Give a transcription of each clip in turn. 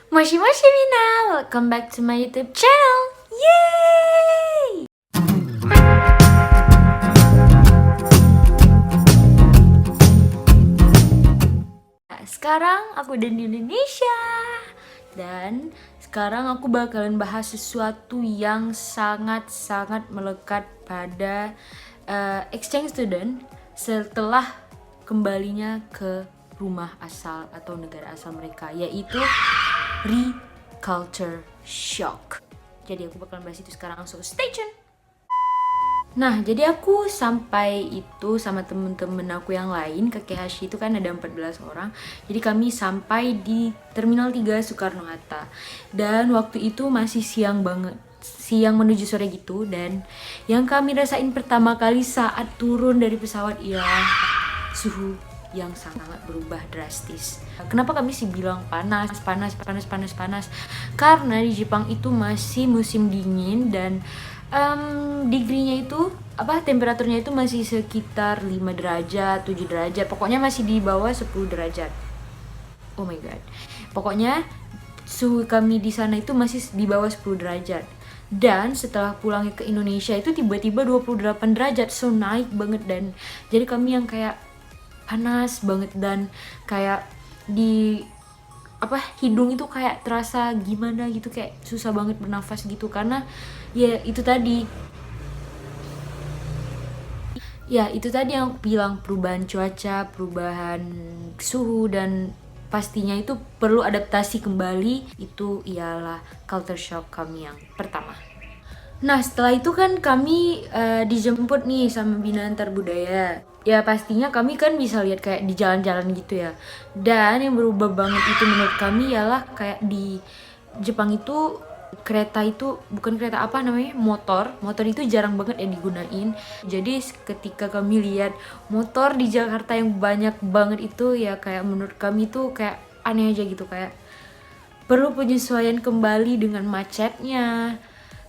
Moshi Moshi Mina, welcome back to my YouTube channel. Yay! Nah, sekarang aku udah di Indonesia. Dan sekarang aku bakalan bahas sesuatu yang sangat-sangat melekat pada exchange student setelah kembalinya ke rumah asal atau negara asal mereka, yaitu re-culture shock. Jadi aku bakalan bahas itu sekarang, so stay tune. Nah, jadi aku sampai itu sama temen-temen aku yang lain ke Kehashi itu kan ada 14 orang. Jadi kami sampai di Terminal 3 Soekarno-Hatta. Dan waktu itu masih siang banget. Siang menuju sore gitu. Dan yang kami rasain pertama kali saat turun dari pesawat ialah suhu yang sangat berubah drastis. Kenapa kami sih bilang panas? Karena di Jepang itu masih musim dingin dan degree-nya itu temperaturnya itu masih sekitar 5 derajat, 7 derajat. Pokoknya masih di bawah 10 derajat. Oh my god. Pokoknya suhu kami di sana itu masih di bawah 10 derajat. Dan setelah pulang ke Indonesia itu tiba-tiba 28 derajat. So naik banget, dan jadi kami yang kayak panas banget dan kayak di hidung itu kayak terasa gimana gitu, kayak susah banget bernafas gitu, karena itu tadi yang aku bilang, perubahan cuaca, perubahan suhu, dan pastinya itu perlu adaptasi kembali. Itu ialah culture shock kami yang pertama. Nah, setelah itu kan kami dijemput nih sama Bina Antar Budaya. Ya pastinya kami kan bisa lihat kayak di jalan-jalan gitu ya. Dan yang berubah banget itu menurut kami ialah kayak di Jepang itu kereta itu bukan kereta motor itu jarang banget yang digunain. Jadi ketika kami lihat motor di Jakarta yang banyak banget itu, ya kayak menurut kami tuh kayak aneh aja gitu, kayak perlu penyesuaian kembali dengan macetnya.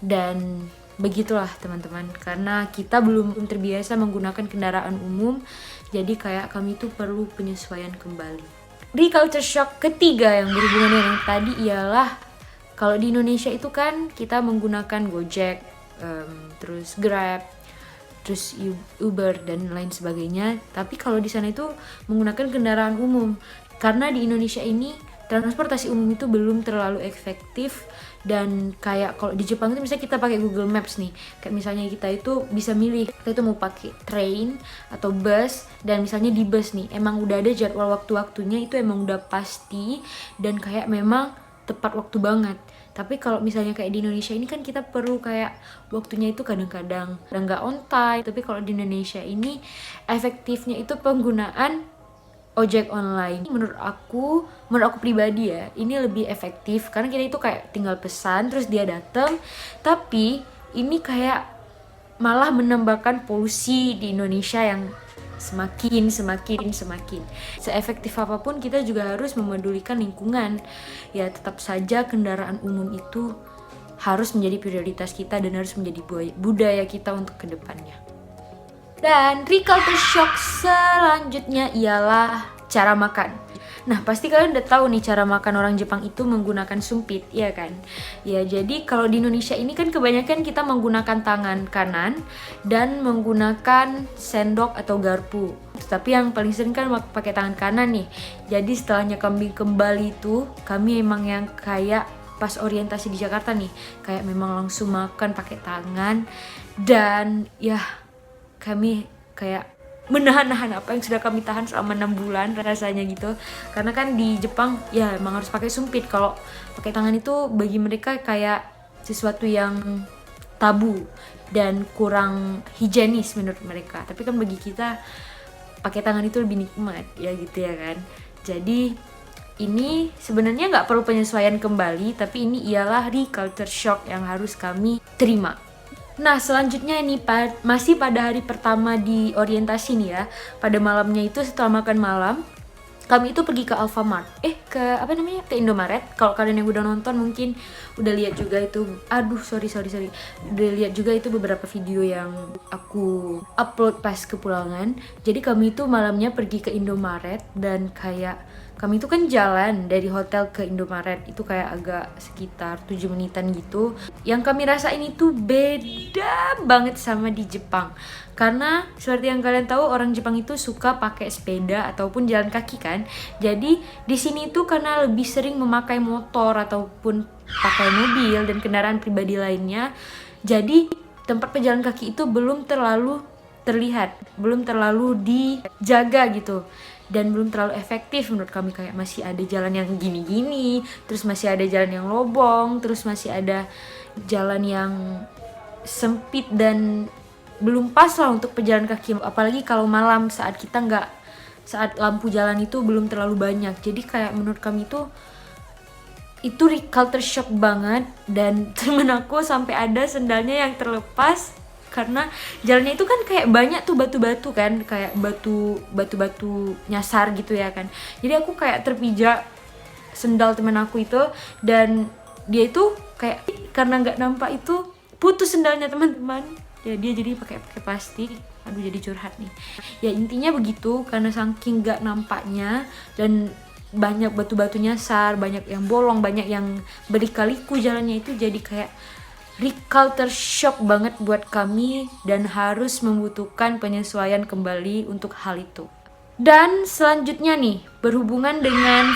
Dan begitulah teman-teman, karena kita belum terbiasa menggunakan kendaraan umum, jadi kayak kami tuh perlu penyesuaian kembali. Culture shock ketiga yang berhubungan dengan yang tadi ialah kalau di Indonesia itu kan kita menggunakan Gojek, terus Grab, terus Uber dan lain sebagainya. Tapi kalau di sana itu menggunakan kendaraan umum, karena di Indonesia ini transportasi umum itu belum terlalu efektif. Dan kayak kalau di Jepang itu misalnya kita pakai Google Maps nih, kayak misalnya kita itu bisa milih kita itu mau pakai train atau bus, dan misalnya di bus nih emang udah ada jadwal waktu-waktunya, itu emang udah pasti dan kayak memang tepat waktu banget. Tapi kalau misalnya kayak di Indonesia ini kan kita perlu kayak waktunya itu kadang-kadang nggak on time. Tapi kalau di Indonesia ini efektifnya itu penggunaan ojek online. Menurut aku pribadi ya, ini lebih efektif karena kita itu kayak tinggal pesan terus dia datang. Tapi ini kayak malah menambahkan polusi di Indonesia yang semakin seefektif apapun kita juga harus memedulikan lingkungan. Ya tetap saja kendaraan umum itu harus menjadi prioritas kita dan harus menjadi budaya kita untuk kedepannya. Dan culture shock selanjutnya ialah cara makan. Nah, pasti kalian udah tahu nih cara makan orang Jepang itu menggunakan sumpit, ya kan? Ya, jadi kalau di Indonesia ini kan kebanyakan kita menggunakan tangan kanan dan menggunakan sendok atau garpu. Tapi yang paling sering kan pakai tangan kanan nih. Jadi setelahnya kami kembali itu, kami emang yang kayak pas orientasi di Jakarta nih, kayak memang langsung makan pakai tangan. Dan ya kami kayak menahan apa yang sudah kami tahan selama 6 bulan rasanya gitu. Karena kan di Jepang ya emang harus pakai sumpit. Kalau pakai tangan itu bagi mereka kayak sesuatu yang tabu dan kurang higienis menurut mereka. Tapi kan bagi kita pakai tangan itu lebih nikmat ya gitu ya kan. Jadi ini sebenarnya nggak perlu penyesuaian kembali, tapi ini ialah culture shock yang harus kami terima. Nah, selanjutnya ini masih pada hari pertama di orientasi nih ya. Pada malamnya itu setelah makan malam, kami itu pergi ke Alfamart. Ke Indomaret. Kalau kalian yang udah nonton mungkin udah lihat juga itu. Sorry. Udah lihat juga itu beberapa video yang aku upload pas kepulangan. Jadi kami itu malamnya pergi ke Indomaret dan kayak kami itu kan jalan dari hotel ke Indomaret itu kayak agak sekitar 7 menitan gitu. Yang kami rasain itu beda banget sama di Jepang. Karena seperti yang kalian tahu, orang Jepang itu suka pakai sepeda ataupun jalan kaki kan. Jadi di sini tuh karena lebih sering memakai motor ataupun pakai mobil dan kendaraan pribadi lainnya. Jadi tempat pejalan kaki itu belum terlalu terlihat, belum terlalu dijaga gitu. Dan belum terlalu efektif menurut kami, kayak masih ada jalan yang gini-gini, terus masih ada jalan yang lobong, terus masih ada jalan yang sempit dan belum pas lah untuk pejalan kaki, apalagi kalau malam saat lampu jalan itu belum terlalu banyak. Jadi kayak menurut kami itu culture shock banget. Dan temen aku sampai ada sendalnya yang terlepas karena jalannya itu kan kayak banyak tuh batu-batu kan, kayak batu-batu nyasar gitu ya kan. Jadi aku kayak terpijak sendal temen aku itu, dan dia itu kayak karena nggak nampak itu putus sendalnya teman-teman. Ya dia jadi pakai plastik. Aduh, jadi curhat nih. Ya intinya begitu, karena saking nggak nampaknya dan banyak batu-batu nyasar, banyak yang bolong, banyak yang berliku-liku jalannya itu, jadi kayak culture shock banget buat kami dan harus membutuhkan penyesuaian kembali untuk hal itu. Dan selanjutnya nih, berhubungan dengan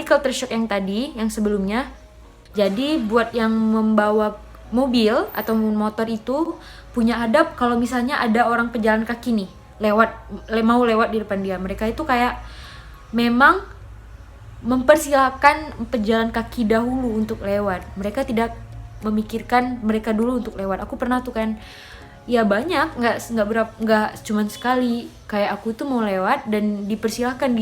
culture shock yang tadi, yang sebelumnya. Jadi buat yang membawa mobil atau motor itu punya adab kalau misalnya ada orang pejalan kaki nih mau lewat di depan dia. Mereka itu kayak memang mempersilahkan pejalan kaki dahulu untuk lewat. Mereka tidak memikirkan mereka dulu untuk lewat. Aku pernah tuh kan, ya banyak, nggak cuman sekali. Kayak aku tuh mau lewat dan dipersilahkan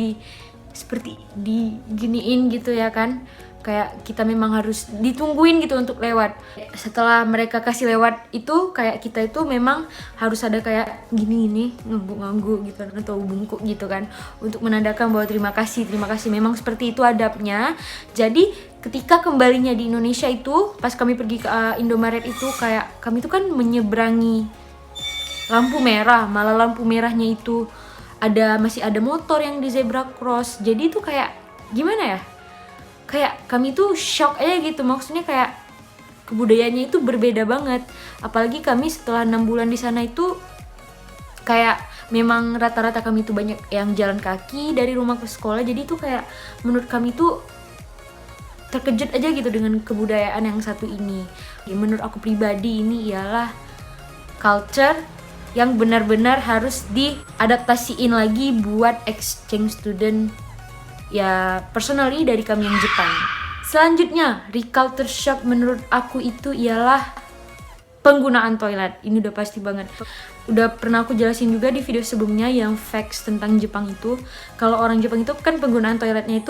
seperti diginiin gitu ya kan. Kayak kita memang harus ditungguin gitu untuk lewat. Setelah mereka kasih lewat itu, kayak kita itu memang harus ada kayak gini ngangguk-ngangguk gitu atau bungkuk gitu kan, untuk menandakan bahwa terima kasih. Memang seperti itu adabnya. Jadi ketika kembalinya di Indonesia itu, pas kami pergi ke Indomaret itu, kayak kami itu kan menyeberangi lampu merah, malah lampu merahnya itu masih ada motor yang di zebra cross. Jadi itu kayak gimana ya, kayak kami tuh shock aja gitu. Maksudnya kayak kebudayaannya itu berbeda banget. Apalagi kami setelah 6 bulan di sana itu kayak memang rata-rata kami tuh banyak yang jalan kaki dari rumah ke sekolah. Jadi tuh kayak menurut kami tuh terkejut aja gitu dengan kebudayaan yang satu ini. Ya, menurut aku pribadi ini ialah culture yang benar-benar harus diadaptasiin lagi buat exchange student. Ya, personally dari kami yang Jepang. Selanjutnya, culture shock menurut aku itu ialah penggunaan toilet. Ini udah pasti banget. Udah pernah aku jelasin juga di video sebelumnya yang facts tentang Jepang itu. Kalau orang Jepang itu kan penggunaan toiletnya itu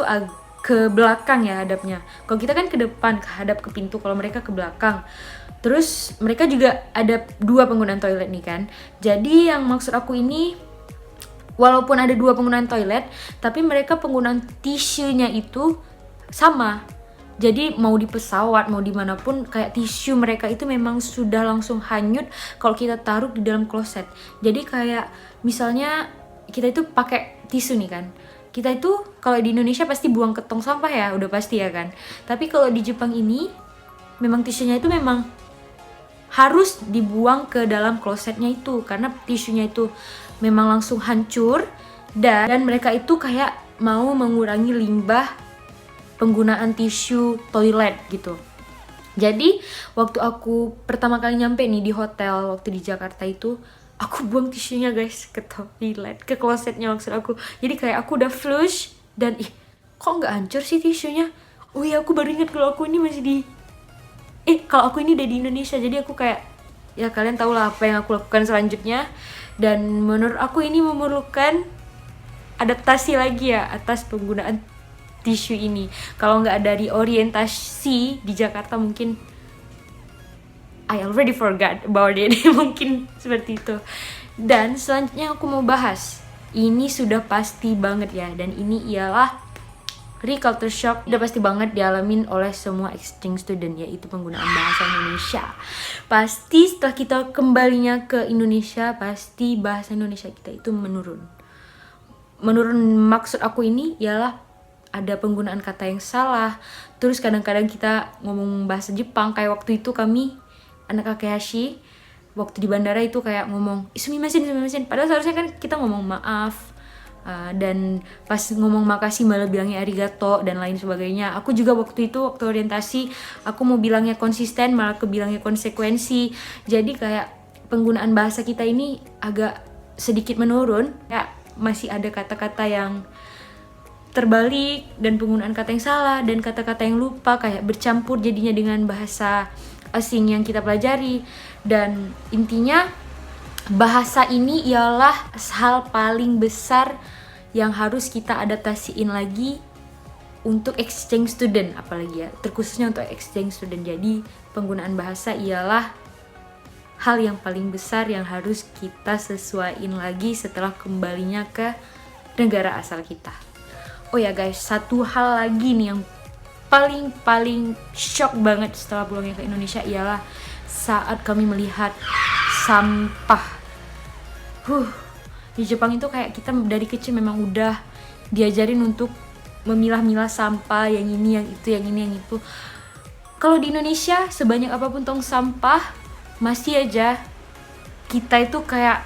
ke belakang ya hadapnya. Kalau kita kan ke depan, hadap ke pintu. Kalau mereka ke belakang. Terus mereka juga ada 2 penggunaan toilet nih kan. Jadi yang maksud aku ini, walaupun ada 2 penggunaan toilet, tapi mereka penggunaan tisunya itu sama. Jadi mau di pesawat, mau dimanapun, kayak tisu mereka itu memang sudah langsung hanyut kalau kita taruh di dalam kloset. Jadi kayak misalnya kita itu pakai tisu nih kan, kita itu kalau di Indonesia pasti buang ke tong sampah ya, udah pasti ya kan. Tapi kalau di Jepang ini, memang tisunya itu memang harus dibuang ke dalam klosetnya itu, karena tisunya itu memang langsung hancur. Dan mereka itu kayak mau mengurangi limbah penggunaan tisu toilet gitu. Jadi waktu aku pertama kali nyampe nih di hotel waktu di Jakarta itu, aku buang tisunya guys ke toilet, ke klosetnya maksud aku. Jadi kayak aku udah flush dan kok nggak hancur sih tisunya. Oh iya, aku baru ingat kalau aku ini masih kalau aku ini udah di Indonesia. Jadi aku kayak, ya kalian tau lah apa yang aku lakukan selanjutnya. Dan menurut aku ini memerlukan adaptasi lagi ya atas penggunaan tisu ini. Kalau nggak ada di orientasi di Jakarta, mungkin I already forgot about it. Mungkin seperti itu. Dan selanjutnya aku mau bahas, ini sudah pasti banget ya, dan ini ialah culture shock, udah pasti banget dialamin oleh semua exchange student, yaitu penggunaan bahasa Indonesia. Pasti setelah kita kembalinya ke Indonesia, pasti bahasa Indonesia kita itu menurun. menurut maksud aku ini ialah ada penggunaan kata yang salah. Terus kadang-kadang kita ngomong bahasa Jepang, kayak waktu itu kami anak Akehashi waktu di bandara itu kayak ngomong sumimasen, padahal seharusnya kan kita ngomong maaf. Dan pas ngomong makasih malah bilangnya arigato dan lain sebagainya. Aku juga waktu itu, waktu orientasi, aku mau bilangnya konsisten malah kebilangnya konsekuensi. Jadi kayak penggunaan bahasa kita ini agak sedikit menurun. Ya, masih ada kata-kata yang terbalik dan penggunaan kata yang salah dan kata-kata yang lupa kayak bercampur jadinya dengan bahasa asing yang kita pelajari. Dan intinya bahasa ini ialah hal paling besar yang harus kita adaptasiin lagi untuk exchange student, apalagi ya, terkhususnya untuk exchange student. Jadi penggunaan bahasa ialah hal yang paling besar yang harus kita sesuaiin lagi setelah kembalinya ke negara asal kita. Oh ya guys, satu hal lagi nih yang paling shock banget setelah pulangnya ke Indonesia ialah saat kami melihat sampah. Di Jepang itu kayak kita dari kecil memang udah diajarin untuk memilah-milah sampah, yang ini, yang itu, yang ini, yang itu. Kalau di Indonesia sebanyak apapun tong sampah, masih aja kita itu kayak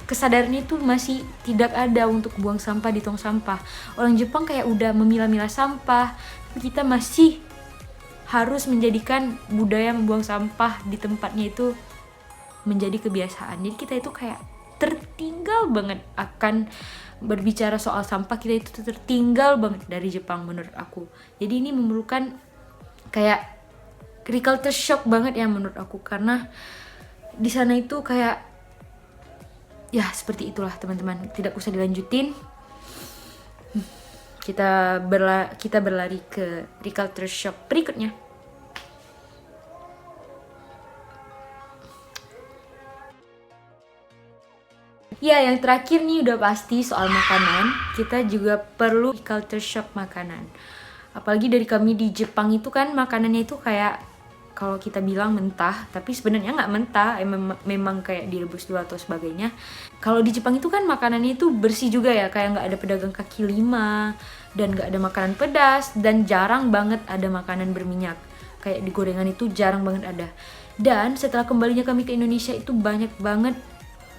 kesadarannya itu masih tidak ada untuk buang sampah di tong sampah. Orang Jepang kayak udah memilah-milah sampah, kita masih harus menjadikan budaya membuang sampah di tempatnya itu menjadi kebiasaan. Jadi kita itu kayak tertinggal banget akan berbicara soal sampah. Kita itu tertinggal banget dari Jepang menurut aku. Jadi ini memerlukan kayak culture shock banget ya menurut aku, karena di sana itu kayak ya seperti itulah teman-teman, tidak usah dilanjutin. Kita berlari ke culture shock berikutnya. Ya, yang terakhir nih udah pasti soal makanan. Kita juga perlu culture shock makanan. Apalagi dari kami di Jepang itu kan makanannya itu kayak kalau kita bilang mentah, tapi sebenarnya nggak mentah, memang kayak direbus dulu atau sebagainya. Kalau di Jepang itu kan makanannya itu bersih juga ya, kayak nggak ada pedagang kaki lima, dan nggak ada makanan pedas, dan jarang banget ada makanan berminyak. Kayak di gorengan itu jarang banget ada. Dan setelah kembalinya kami ke Indonesia itu banyak banget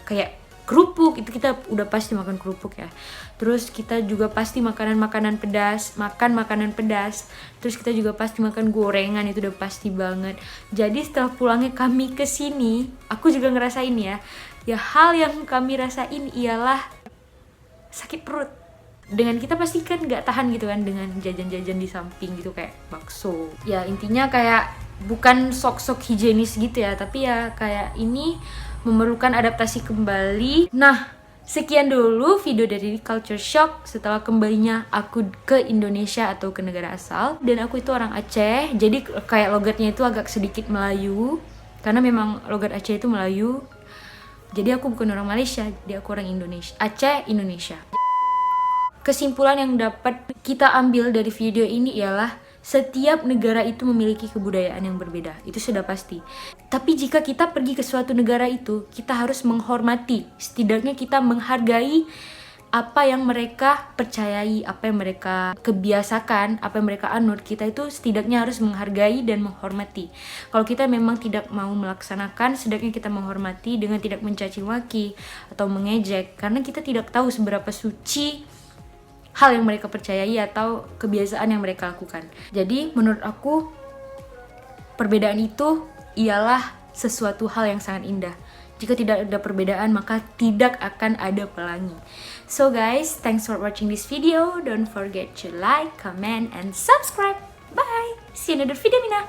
kayak kerupuk, itu kita udah pasti makan kerupuk ya. Terus kita juga pasti makan makanan pedas. Terus kita juga pasti makan gorengan, itu udah pasti banget. Jadi setelah pulangnya kami ke sini, aku juga ngerasain ya. Ya hal yang kami rasain ialah sakit perut. Dengan kita pasti kan nggak tahan gitu kan dengan jajan-jajan di samping gitu kayak bakso. Ya intinya kayak bukan sok-sok higienis gitu ya, tapi ya kayak ini memerlukan adaptasi kembali. Nah, sekian dulu video dari Culture Shock setelah kembalinya aku ke Indonesia atau ke negara asal. Dan aku itu orang Aceh, jadi kayak logatnya itu agak sedikit Melayu, karena memang logat Aceh itu Melayu. Jadi aku bukan orang Malaysia, jadi aku orang Indonesia, Aceh, Indonesia. Kesimpulan yang dapat kita ambil dari video ini ialah setiap negara itu memiliki kebudayaan yang berbeda, itu sudah pasti. Tapi jika kita pergi ke suatu negara itu, kita harus menghormati, setidaknya kita menghargai apa yang mereka percayai, apa yang mereka kebiasakan, apa yang mereka anut. Kita itu setidaknya harus menghargai dan menghormati. Kalau kita memang tidak mau melaksanakan, setidaknya kita menghormati dengan tidak mencaci maki atau mengejek, karena kita tidak tahu seberapa suci hal yang mereka percayai atau kebiasaan yang mereka lakukan. Jadi menurut aku perbedaan itu ialah sesuatu hal yang sangat indah. Jika tidak ada perbedaan maka tidak akan ada pelangi. So guys, thanks for watching this video. Don't forget to like, comment, and subscribe. Bye. See you in another video, Mina.